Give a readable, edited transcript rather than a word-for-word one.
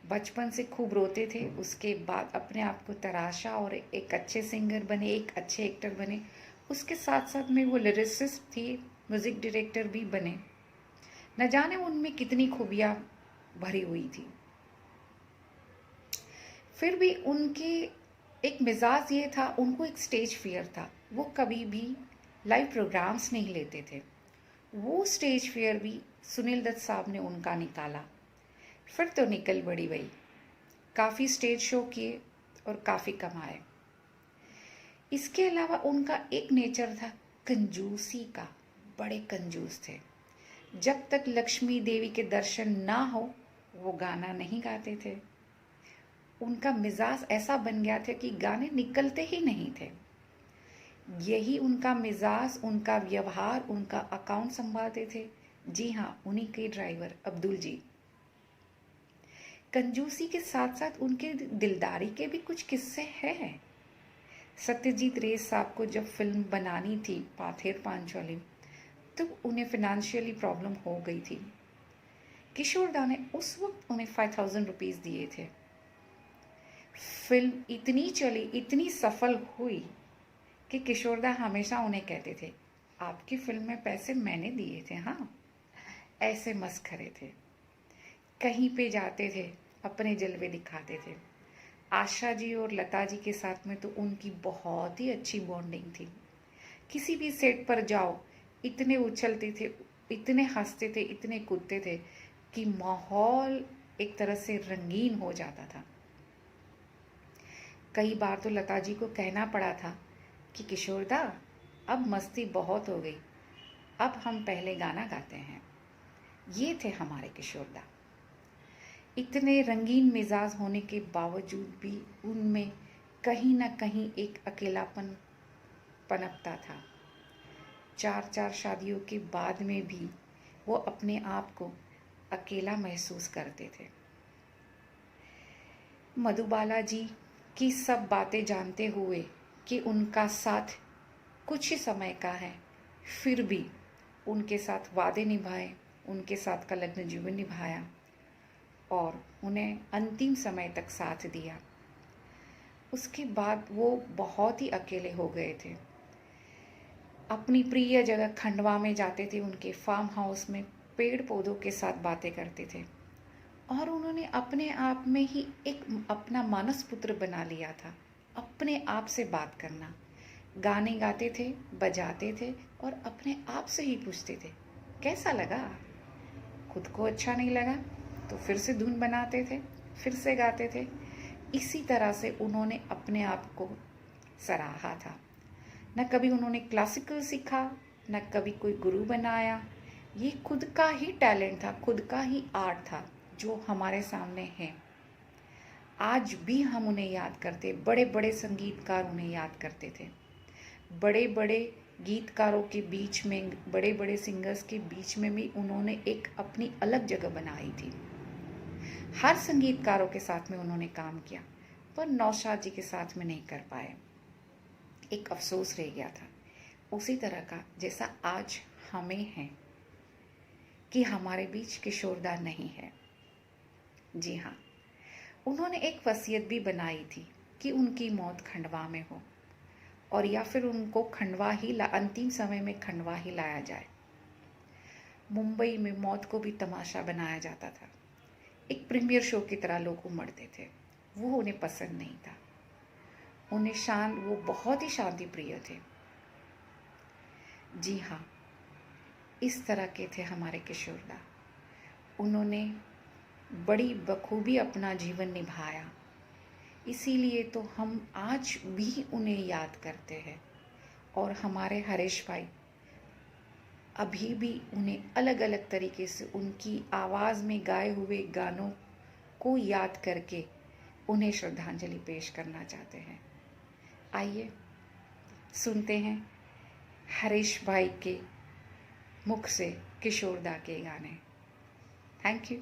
बचपन से खूब रोते थे, उसके बाद अपने आप को तराशा और एक अच्छे सिंगर बने, एक अच्छे एक्टर बने। उसके साथ साथ में वो लिरिसिस्ट थी, म्यूज़िक डायरेक्टर भी बने। न जाने उनमें कितनी खूबियाँ भरी हुई थी। फिर भी उनके एक मिजाज ये था, उनको एक स्टेज फियर था। वो कभी भी लाइव प्रोग्राम्स नहीं लेते थे। वो स्टेज फियर भी सुनील दत्त साहब ने उनका निकाला। फिर तो निकल बड़ी वही, काफ़ी स्टेज शो किए और काफ़ी कमाए। इसके अलावा उनका एक नेचर था कंजूसी का, बड़े कंजूस थे। जब तक लक्ष्मी देवी के दर्शन ना हो वो गाना नहीं गाते थे। उनका मिजाज ऐसा बन गया था कि गाने निकलते ही नहीं थे। यही उनका मिजाज, उनका व्यवहार, उनका अकाउंट संभालते थे। जी हाँ, उन्हीं के ड्राइवर अब्दुल जी। कंजूसी के साथ साथ उनके दिलदारी के भी कुछ किस्से हैं। सत्यजीत रे साहब को जब फिल्म बनानी थी पाथेर पांचोली, तो उन्हें फिनेंशियली प्रॉब्लम हो गई थी। किशोर दा ने उस वक्त उन्हें 5000 रुपीज़ दिए थे। फिल्म इतनी चली, इतनी सफल हुई कि किशोरदा हमेशा उन्हें कहते थे, आपकी फिल्म में पैसे मैंने दिए थे। हाँ, ऐसे मस्खरे थे। कहीं पे जाते थे अपने जलवे दिखाते थे। आशा जी और लता जी के साथ में तो उनकी बहुत ही अच्छी बॉन्डिंग थी। किसी भी सेट पर जाओ, इतने उछलते थे, इतने हंसते थे, इतने कूदते थे कि माहौल एक तरह से रंगीन हो जाता था। कई बार तो लता जी को कहना पड़ा था कि किशोरदा, अब मस्ती बहुत हो गई, अब हम पहले गाना गाते हैं। ये थे हमारे किशोरदा। इतने रंगीन मिजाज होने के बावजूद भी उनमें कहीं ना कहीं एक अकेलापन पनपता था। 4 शादियों के बाद में भी वो अपने आप को अकेला महसूस करते थे। मधुबाला जी की सब बातें जानते हुए कि उनका साथ कुछ ही समय का है, फिर भी उनके साथ वादे निभाए, उनके साथ का लग्न जीवन निभाया और उन्हें अंतिम समय तक साथ दिया। उसके बाद वो बहुत ही अकेले हो गए थे। अपनी प्रिय जगह खंडवा में जाते थे, उनके फार्म हाउस में पेड़ पौधों के साथ बातें करते थे और उन्होंने अपने आप में ही एक अपना मानस पुत्र बना लिया था, अपने आप से बात करना। गाने गाते थे, बजाते थे और अपने आप से ही पूछते थे कैसा लगा। खुद को अच्छा नहीं लगा तो फिर से धुन बनाते थे, फिर से गाते थे। इसी तरह से उन्होंने अपने आप को सराहा था। न कभी उन्होंने क्लासिकल सीखा, न कभी कोई गुरु बनाया। ये खुद का ही टैलेंट था, खुद का ही आर्ट था जो हमारे सामने है। आज भी हम उन्हें याद करते, बड़े बड़े संगीतकार उन्हें याद करते थे। बड़े बड़े गीतकारों के बीच में, बड़े बड़े सिंगर्स के बीच में भी उन्होंने एक अपनी अलग जगह बनाई थी। हर संगीतकारों के साथ में उन्होंने काम किया, पर नौशाद जी के साथ में नहीं कर पाए। एक अफसोस रह गया था, उसी तरह का जैसा आज हमें है कि हमारे बीच किशोरदा नहीं है। जी हाँ, उन्होंने एक वसीयत भी बनाई थी कि उनकी मौत खंडवा में हो और या फिर उनको खंडवा ही अंतिम समय में खंडवा ही लाया जाए। मुंबई में मौत को भी तमाशा बनाया जाता था, एक प्रीमियर शो की तरह लोग उमड़ते थे। वो उन्हें पसंद नहीं था। वो बहुत ही शांति प्रिय थे। जी हाँ, इस तरह के थे हमारे किशोरदा। उन्होंने बड़ी बखूबी अपना जीवन निभाया, इसीलिए तो हम आज भी उन्हें याद करते हैं। और हमारे हरीश भाई अभी भी उन्हें अलग अलग तरीके से उनकी आवाज़ में गाए हुए गानों को याद करके उन्हें श्रद्धांजलि पेश करना चाहते हैं। आइए सुनते हैं हरीश भाई के मुख से किशोरदा के गाने। Thank you.